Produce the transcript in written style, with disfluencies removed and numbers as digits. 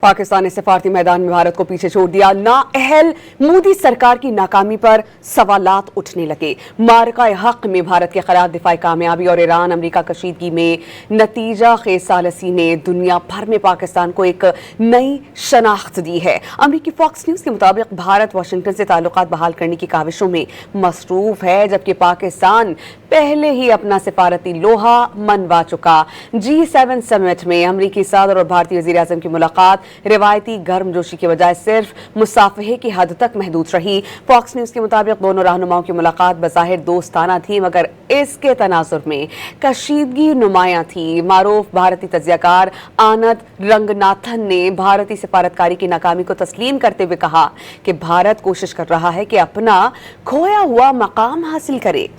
पाकिस्तान ने सिफारती मैदान में भारत को पीछे छोड़ दिया। नाअहल मोदी सरकार की नाकामी पर सवालात उठने लगे। मारका हक में भारत के खिलाफ दिफाई कामयाबी और ईरान अमेरिका कशीदगी में नतीजा खेज सालसी ने दुनिया भर में पाकिस्तान को एक नई शनाख्त दी है। अमेरिकी फॉक्स न्यूज के मुताबिक भारत वाशिंगटन से ताल्लुकात बहाल करने की काविशों में मसरूफ है, जबकि पाकिस्तान पहले ही अपना सिफारती लोहा मनवा चुका। G7 समिट में अमेरिकी सदर और भारतीय वज़ीर-ए-आज़म की मुलाकात रिवायती गर्मजोशी के बजाय सिर्फ मुसाफहे की हद तक महदूद रही। फॉक्स न्यूज के मुताबिक दोनों रहनुमाओं की मुलाकात बज़ाहिर दोस्ताना थी, मगर इसके तनाजुर में कशीदगी नुमायां थी। मारूफ भारतीय तज्ज़ियाकार आनंद रंगनाथन ने भारतीय सिफारतकारी की नाकामी को तस्लीम करते हुए कहा कि भारत कोशिश कर रहा है कि अपना खोया हुआ मकाम हासिल करे।